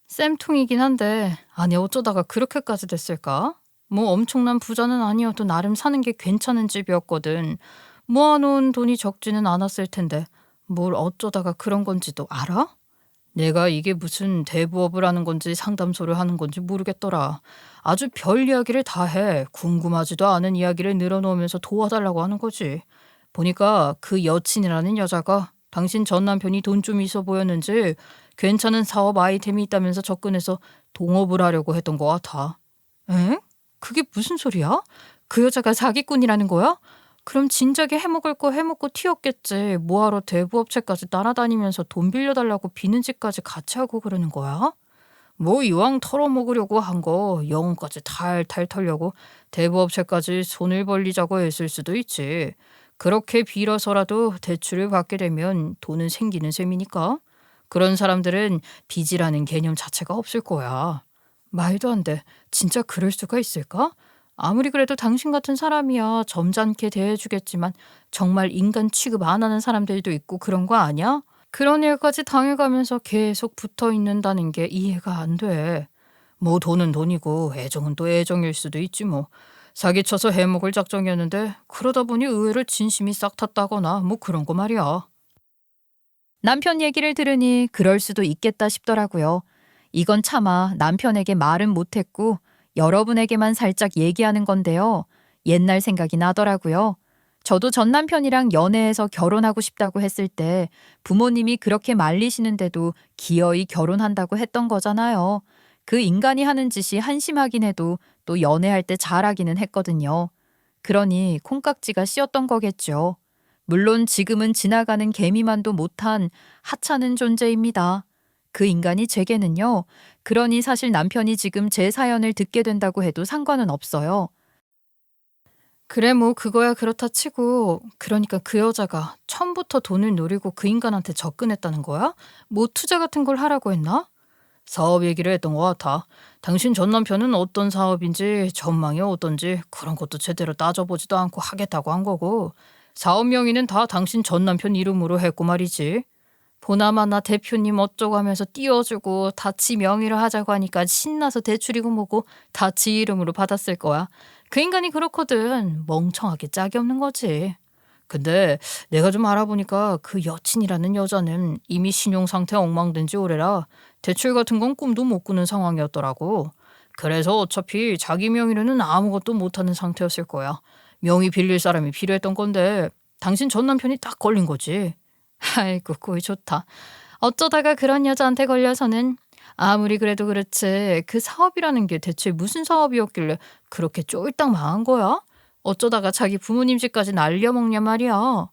B: 쌤통이긴 한데 아니 어쩌다가 그렇게까지 됐을까? 엄청난 부자는 아니어도 나름 사는 게 괜찮은 집이었거든. 모아놓은 돈이 적지는 않았을 텐데 뭘 어쩌다가 그런 건지도 알아? 내가 이게 무슨 대부업을 하는 건지 상담소를 하는 건지 모르겠더라. 아주 별 이야기를 다 해. 궁금하지도 않은 이야기를 늘어놓으면서 도와달라고 하는 거지. 보니까 그 여친이라는 여자가 당신 전 남편이 돈 좀 있어 보였는지 괜찮은 사업 아이템이 있다면서 접근해서 동업을 하려고 했던 것 같아. 에? 그게 무슨 소리야? 그 여자가 사기꾼이라는 거야? 그럼 진작에 해먹을 거 해먹고 튀었겠지. 뭐하러 대부업체까지 따라다니면서 돈 빌려달라고 비는 짓까지 같이 하고 그러는 거야? 이왕 털어먹으려고 한 거 영혼까지 탈탈 털려고 대부업체까지 손을 벌리자고 했을 수도 있지. 그렇게 빌어서라도 대출을 받게 되면 돈은 생기는 셈이니까. 그런 사람들은 빚이라는 개념 자체가 없을 거야. 말도 안 돼. 진짜 그럴 수가 있을까? 아무리 그래도 당신 같은 사람이야 점잖게 대해주겠지만 정말 인간 취급 안 하는 사람들도 있고 그런 거 아니야? 그런 일까지 당해가면서 계속 붙어 있는다는 게 이해가 안 돼. 돈은 돈이고 애정은 또 애정일 수도 있지 뭐. 사기쳐서 해먹을 작정이었는데 그러다 보니 의외로 진심이 싹 탔다거나 그런 거 말이야.
A: 남편 얘기를 들으니 그럴 수도 있겠다 싶더라고요. 이건 차마 남편에게 말은 못했고 여러분에게만 살짝 얘기하는 건데요. 옛날 생각이 나더라고요. 저도 전 남편이랑 연애해서 결혼하고 싶다고 했을 때 부모님이 그렇게 말리시는데도 기어이 결혼한다고 했던 거잖아요. 그 인간이 하는 짓이 한심하긴 해도 또 연애할 때 잘하기는 했거든요. 그러니 콩깍지가 씌었던 거겠죠. 물론 지금은 지나가는 개미만도 못한 하찮은 존재입니다. 그 인간이 제게는요. 그러니 사실 남편이 지금 제 사연을 듣게 된다고 해도 상관은 없어요.
B: 그래 그거야 그렇다 치고 그러니까 그 여자가 처음부터 돈을 노리고 그 인간한테 접근했다는 거야? 투자 같은 걸 하라고 했나? 사업 얘기를 했던 것 같아. 당신 전 남편은 어떤 사업인지 전망이 어떤지 그런 것도 제대로 따져보지도 않고 하겠다고 한 거고 사업 명의는 다 당신 전 남편 이름으로 했고 말이지. 보나마나 대표님 어쩌고 하면서 띄워주고 다 지 명의로 하자고 하니까 신나서 대출이고 뭐고 다 지 이름으로 받았을 거야. 그 인간이 그렇거든. 멍청하게 짝이 없는 거지. 근데 내가 좀 알아보니까 그 여친이라는 여자는 이미 신용상태 엉망된 지 오래라 대출 같은 건 꿈도 못 꾸는 상황이었더라고. 그래서 어차피 자기 명의로는 아무것도 못하는 상태였을 거야. 명의 빌릴 사람이 필요했던 건데 당신 전 남편이 딱 걸린 거지.
A: 아이고, 꼴 좋다. 어쩌다가 그런 여자한테 걸려서는. 아무리 그래도 그렇지, 그 사업이라는 게 대체 무슨 사업이었길래 그렇게 쫄딱 망한 거야? 어쩌다가 자기 부모님 집까지 날려먹냐 말이야.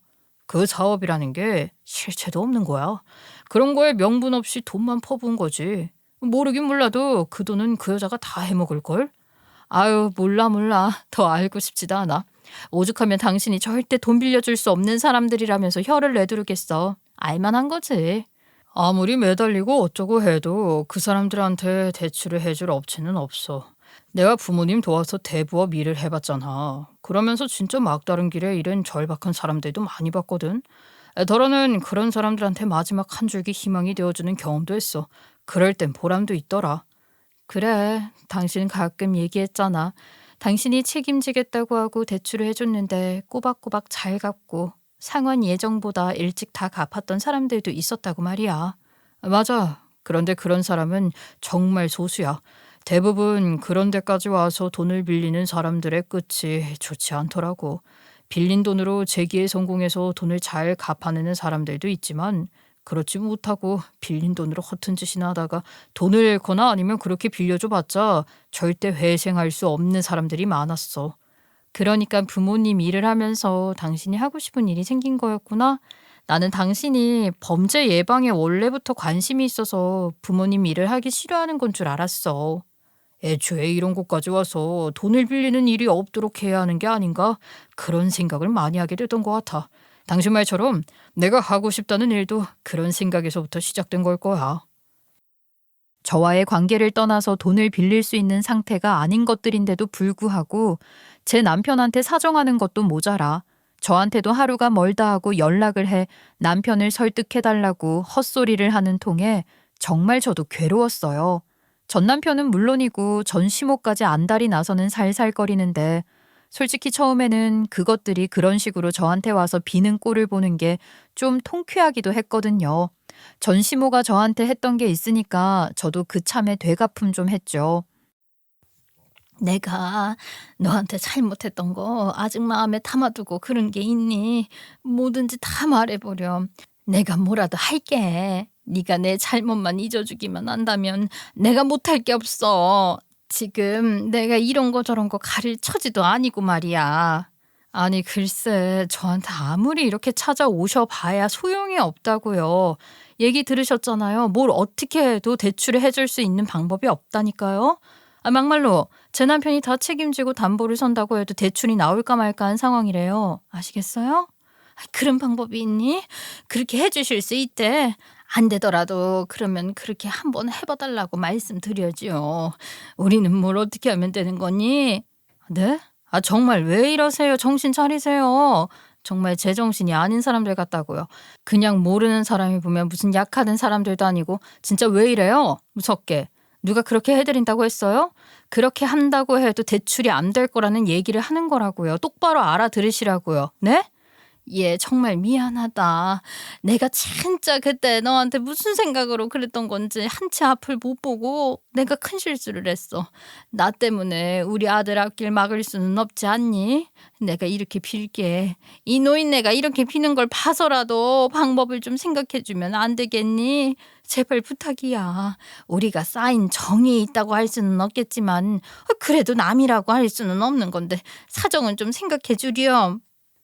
B: 그 사업이라는 게 실체도 없는 거야. 그런 거에 명분 없이 돈만 퍼부은 거지. 모르긴 몰라도 그 돈은 그 여자가 다 해먹을걸?
A: 아유, 몰라. 더 알고 싶지도 않아. 오죽하면 당신이 절대 돈 빌려줄 수 없는 사람들이라면서 혀를 내두르겠어. 알만한 거지.
B: 아무리 매달리고 어쩌고 해도 그 사람들한테 대출을 해줄 업체는 없어. 내가 부모님 도와서 대부업 일을 해봤잖아. 그러면서 진짜 막다른 길에 이런 절박한 사람들도 많이 봤거든. 더러는 그런 사람들한테 마지막 한 줄기 희망이 되어주는 경험도 했어. 그럴 땐 보람도 있더라.
A: 그래, 당신 가끔 얘기했잖아. 당신이 책임지겠다고 하고 대출을 해줬는데 꼬박꼬박 잘 갚고 상환 예정보다 일찍 다 갚았던 사람들도 있었다고 말이야.
B: 맞아. 그런데 그런 사람은 정말 소수야. 대부분 그런 데까지 와서 돈을 빌리는 사람들의 끝이 좋지 않더라고. 빌린 돈으로 재기에 성공해서 돈을 잘 갚아내는 사람들도 있지만 그렇지 못하고 빌린 돈으로 허튼 짓이나 하다가 돈을 잃거나 아니면 그렇게 빌려줘봤자 절대 회생할 수 없는 사람들이 많았어.
A: 그러니까 부모님 일을 하면서 당신이 하고 싶은 일이 생긴 거였구나. 나는 당신이 범죄 예방에 원래부터 관심이 있어서 부모님 일을 하기 싫어하는 건 줄 알았어.
B: 애초에 이런 곳까지 와서 돈을 빌리는 일이 없도록 해야 하는 게 아닌가? 그런 생각을 많이 하게 되던 것 같아. 당신 말처럼 내가 하고 싶다는 일도 그런 생각에서부터 시작된 걸 거야.
A: 저와의 관계를 떠나서 돈을 빌릴 수 있는 상태가 아닌 것들인데도 불구하고 제 남편한테 사정하는 것도 모자라 저한테도 하루가 멀다 하고 연락을 해 남편을 설득해달라고 헛소리를 하는 통에 정말 저도 괴로웠어요. 전 남편은 물론이고 전 시모까지 안달이 나서는 살살거리는데 솔직히 처음에는 그것들이 그런 식으로 저한테 와서 비는 꼴을 보는 게 좀 통쾌하기도 했거든요. 전 시모가 저한테 했던 게 있으니까 저도 그 참에 되갚음 좀 했죠.
C: 내가 너한테 잘못했던 거 아직 마음에 담아두고 그런 게 있니? 뭐든지 다 말해보렴. 내가 뭐라도 할게. 네가 내 잘못만 잊어주기만 한다면 내가 못할 게 없어. 지금 내가 이런 거 저런 거 가릴 처지도 아니고 말이야.
A: 아니 글쎄 저한테 아무리 이렇게 찾아오셔 봐야 소용이 없다고요. 얘기 들으셨잖아요. 뭘 어떻게 해도 대출을 해줄 수 있는 방법이 없다니까요. 막말로 제 남편이 다 책임지고 담보를 선다고 해도 대출이 나올까 말까 한 상황이래요. 아시겠어요?
C: 그런 방법이 있니? 그렇게 해주실 수 있대. 안 되더라도 그러면 그렇게 한번 해봐달라고 말씀드려죠. 우리는 뭘 어떻게 하면 되는 거니?
A: 네? 정말 왜 이러세요? 정신 차리세요. 정말 제정신이 아닌 사람들 같다고요. 그냥 모르는 사람이 보면 무슨 약하던 사람들도 아니고 진짜 왜 이래요? 무섭게. 누가 그렇게 해드린다고 했어요? 그렇게 한다고 해도 대출이 안 될 거라는 얘기를 하는 거라고요. 똑바로 알아들으시라고요. 네?
C: 얘 정말 미안하다. 내가 진짜 그때 너한테 무슨 생각으로 그랬던 건지 한치 앞을 못 보고 내가 큰 실수를 했어. 나 때문에 우리 아들 앞길 막을 수는 없지 않니? 내가 이렇게 빌게. 이 노인네가 이렇게 비는 걸 봐서라도 방법을 좀 생각해주면 안 되겠니? 제발 부탁이야. 우리가 쌓인 정이 있다고 할 수는 없겠지만 그래도 남이라고 할 수는 없는 건데 사정은 좀 생각해주렴.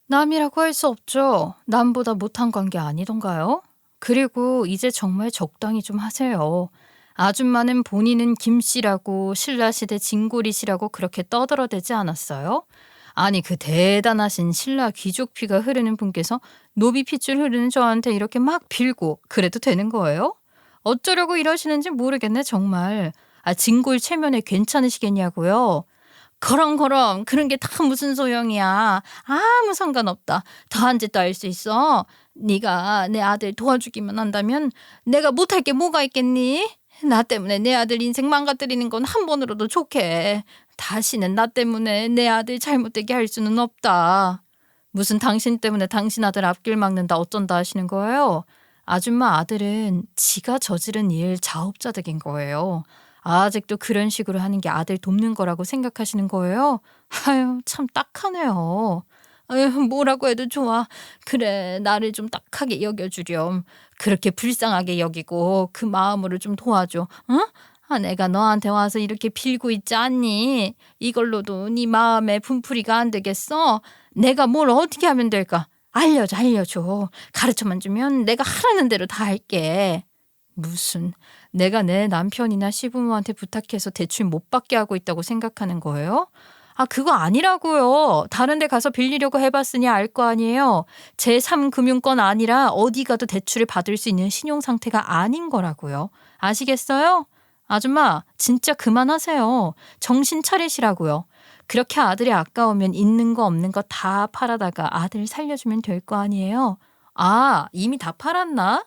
A: 남이라고 할 수 없죠. 남보다 못한 관계 아니던가요? 그리고 이제 정말 적당히 좀 하세요. 아줌마는 본인은 김씨라고 신라시대 진골이시라고 그렇게 떠들어대지 않았어요? 아니 그 대단하신 신라 귀족 피가 흐르는 분께서 노비 핏줄 흐르는 저한테 이렇게 막 빌고 그래도 되는 거예요? 어쩌려고 이러시는지 모르겠네 정말. 진골 체면에 괜찮으시겠냐고요?
C: 그럼 그런 게 다 무슨 소용이야. 아무 상관없다. 더한 짓도 할 수 있어. 네가 내 아들 도와주기만 한다면 내가 못할 게 뭐가 있겠니? 나 때문에 내 아들 인생 망가뜨리는 건 한 번으로도 좋게. 다시는 나 때문에 내 아들 잘못되게 할 수는 없다.
A: 무슨 당신 때문에 당신 아들 앞길 막는다 어쩐다 하시는 거예요? 아줌마 아들은 지가 저지른 일 자업자득인 거예요.
B: 아직도 그런 식으로 하는 게 아들 돕는 거라고 생각하시는 거예요? 아유, 참 딱하네요. 아유, 뭐라고 해도 좋아. 그래, 나를 좀 딱하게 여겨주렴. 그렇게 불쌍하게 여기고 그 마음으로 좀 도와줘. 응? 아, 내가 너한테 와서 이렇게 빌고 있지 않니? 이걸로도 네 마음에 분풀이가 안 되겠어? 내가 뭘 어떻게 하면 될까? 알려줘. 가르쳐만 주면 내가 하라는 대로 다 할게. 무슨, 내가 내 남편이나 시부모한테 부탁해서 대출 못 받게 하고 있다고 생각하는 거예요? 아, 그거 아니라고요. 다른 데 가서 빌리려고 해봤으니 알 거 아니에요. 제3금융권 아니라 어디 가도 대출을 받을 수 있는 신용 상태가 아닌 거라고요. 아시겠어요? 아줌마, 진짜 그만하세요. 정신 차리시라고요. 그렇게 아들이 아까우면 있는 거 없는 거 다 팔아다가 아들 살려주면 될 거 아니에요. 아, 이미 다 팔았나?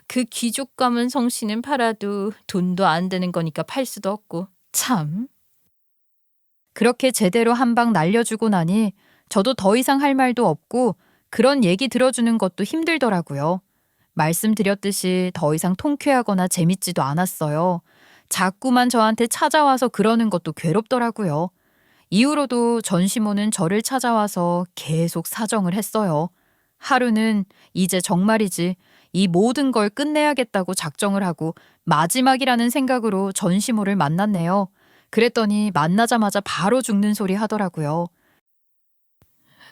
B: 그 귀족 가문 성씨는 팔아도 돈도 안 되는 거니까 팔 수도 없고. 참.
A: 그렇게 제대로 한 방 날려주고 나니 저도 더 이상 할 말도 없고 그런 얘기 들어주는 것도 힘들더라고요. 말씀드렸듯이 더 이상 통쾌하거나 재밌지도 않았어요. 자꾸만 저한테 찾아와서 그러는 것도 괴롭더라고요. 이후로도 전시모는 저를 찾아와서 계속 사정을 했어요. 하루는 이제 정말이지 이 모든 걸 끝내야겠다고 작정을 하고 마지막이라는 생각으로 전시모를 만났네요. 그랬더니 만나자마자 바로 죽는 소리 하더라고요.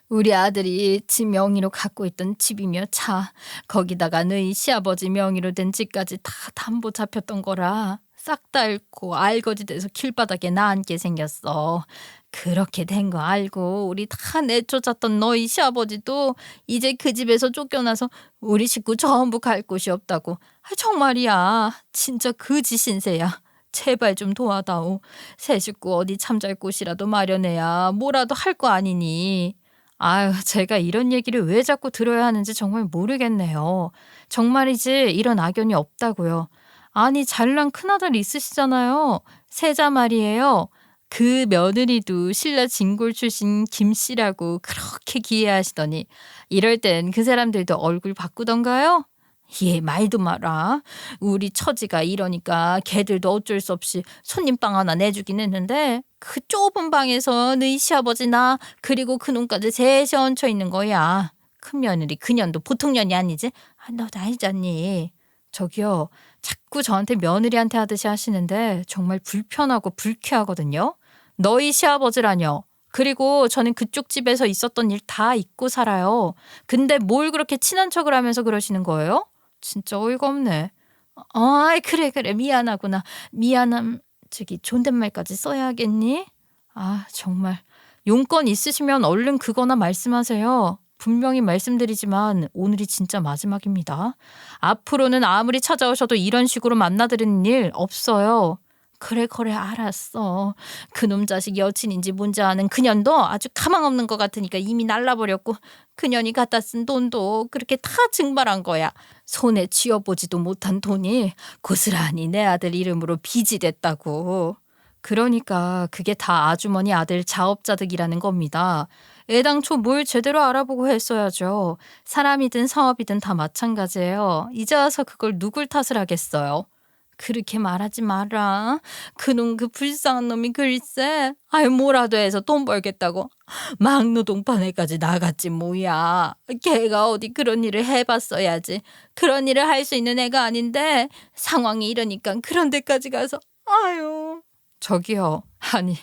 B: 우리 아들이 지 명의로 갖고 있던 집이며 차, 거기다가 너희 시아버지 명의로 된 집까지 다 담보 잡혔던 거라 싹 다 잃고 알거지 돼서 길바닥에 나앉게 생겼어. 그렇게 된 거 알고 우리 다 내쫓았던 너희 시아버지도 이제 그 집에서 쫓겨나서 우리 식구 전부 갈 곳이 없다고. 아, 정말이야. 진짜 그지 신세야. 제발 좀 도와다오. 새 식구 어디 잠잘 곳이라도 마련해야 뭐라도 할 거 아니니. 아유, 제가 이런 얘기를 왜 자꾸 들어야 하는지 정말 모르겠네요. 정말이지 이런 악연이 없다고요. 아니, 잘난 큰아들 있으시잖아요. 세자 말이에요. 그 며느리도 신라 진골 출신 김씨라고 그렇게 기이해하시더니 이럴 땐 그 사람들도 얼굴 바꾸던가요? 예, 말도 마라. 우리 처지가 이러니까 걔들도 어쩔 수 없이 손님방 하나 내주긴 했는데 그 좁은 방에서 너희 시아버지 나 그리고 그놈까지 셋이 얹혀 있는 거야. 큰 며느리 그년도 보통 년이 아니지? 아, 너도 알잖니. 저기요, 자꾸 저한테 며느리한테 하듯이 하시는데 정말 불편하고 불쾌하거든요. 너희 시아버지라뇨. 그리고 저는 그쪽 집에서 있었던 일 다 잊고 살아요. 근데 뭘 그렇게 친한 척을 하면서 그러시는 거예요? 진짜 어이가 없네. 아이, 그래 미안하구나. 존댓말까지 써야겠니? 아, 정말. 용건 있으시면 얼른 그거나 말씀하세요. 분명히 말씀드리지만 오늘이 진짜 마지막입니다. 앞으로는 아무리 찾아오셔도 이런 식으로 만나드리는 일 없어요. 그래 알았어. 그놈 자식 여친인지 뭔지 아는 그년도 아주 가망 없는 것 같으니까 이미 날라버렸고 그년이 갖다 쓴 돈도 그렇게 다 증발한 거야. 손에 쥐어보지도 못한 돈이 고스란히 내 아들 이름으로 빚이 됐다고. 그러니까 그게 다 아주머니 아들 자업자득이라는 겁니다. 애당초 뭘 제대로 알아보고 했어야죠. 사람이든 사업이든 다 마찬가지예요. 이제 와서 그걸 누굴 탓을 하겠어요. 그렇게 말하지 마라. 그놈 그 불쌍한 놈이 글쎄. 아유, 뭐라도 해서 돈 벌겠다고 막노동판에까지 나갔지 뭐야. 걔가 어디 그런 일을 해봤어야지. 그런 일을 할 수 있는 애가 아닌데 상황이 이러니까 그런 데까지 가서 아유. 저기요. 아니,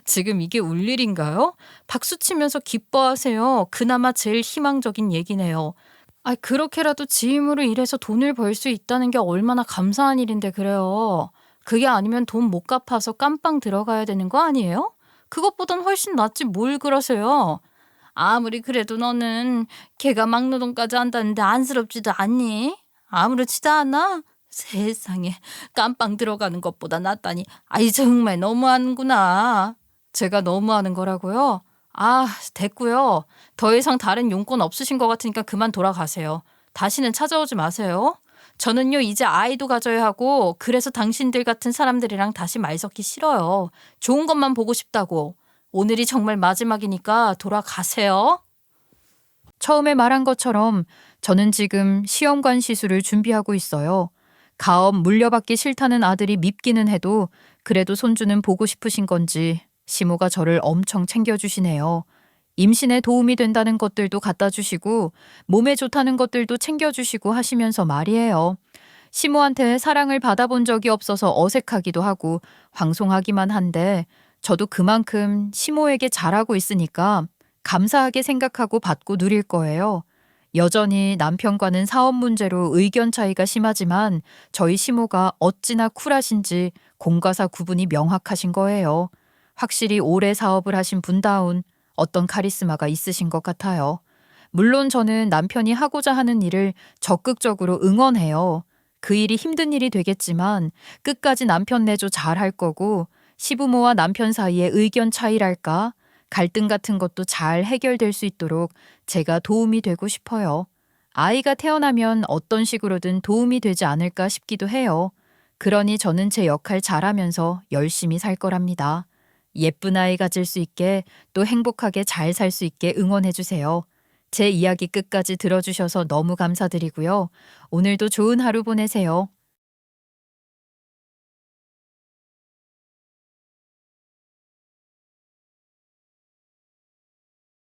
B: 지금 이게 울 일인가요? 박수 치면서 기뻐하세요. 그나마 제일 희망적인 얘기네요. 아, 그렇게라도 지 힘으로 일해서 돈을 벌 수 있다는 게 얼마나 감사한 일인데 그래요. 그게 아니면 돈 못 갚아서 깜빵 들어가야 되는 거 아니에요? 그것보단 훨씬 낫지 뭘 그러세요. 아무리 그래도 너는 걔가 막노동까지 한다는데 안쓰럽지도 않니? 아무렇지도 않아? 세상에, 깜빵 들어가는 것보다 낫다니. 아이, 정말 너무하는구나. 제가 너무하는 거라고요? 아, 됐고요. 더 이상 다른 용건 없으신 것 같으니까 그만 돌아가세요. 다시는 찾아오지 마세요. 저는요, 이제 아이도 가져야 하고 그래서 당신들 같은 사람들이랑 다시 말 섞기 싫어요. 좋은 것만 보고 싶다고. 오늘이 정말 마지막이니까 돌아가세요.
A: 처음에 말한 것처럼 저는 지금 시험관 시술을 준비하고 있어요. 가업 물려받기 싫다는 아들이 밉기는 해도 그래도 손주는 보고 싶으신 건지 시모가 저를 엄청 챙겨주시네요. 임신에 도움이 된다는 것들도 갖다 주시고 몸에 좋다는 것들도 챙겨주시고 하시면서 말이에요. 시모한테 사랑을 받아본 적이 없어서 어색하기도 하고 황송하기만 한데 저도 그만큼 시모에게 잘하고 있으니까 감사하게 생각하고 받고 누릴 거예요. 여전히 남편과는 사업 문제로 의견 차이가 심하지만 저희 시모가 어찌나 쿨하신지 공과사 구분이 명확하신 거예요. 확실히 오래 사업을 하신 분다운 어떤 카리스마가 있으신 것 같아요. 물론 저는 남편이 하고자 하는 일을 적극적으로 응원해요. 그 일이 힘든 일이 되겠지만 끝까지 남편 내조 잘 할 거고 시부모와 남편 사이의 의견 차이랄까 갈등 같은 것도 잘 해결될 수 있도록 제가 도움이 되고 싶어요. 아이가 태어나면 어떤 식으로든 도움이 되지 않을까 싶기도 해요. 그러니 저는 제 역할 잘하면서 열심히 살 거랍니다. 예쁜 아이 가질 수 있게 또 행복하게 잘 살 수 있게 응원해 주세요. 제 이야기 끝까지 들어주셔서 너무 감사드리고요. 오늘도 좋은 하루 보내세요.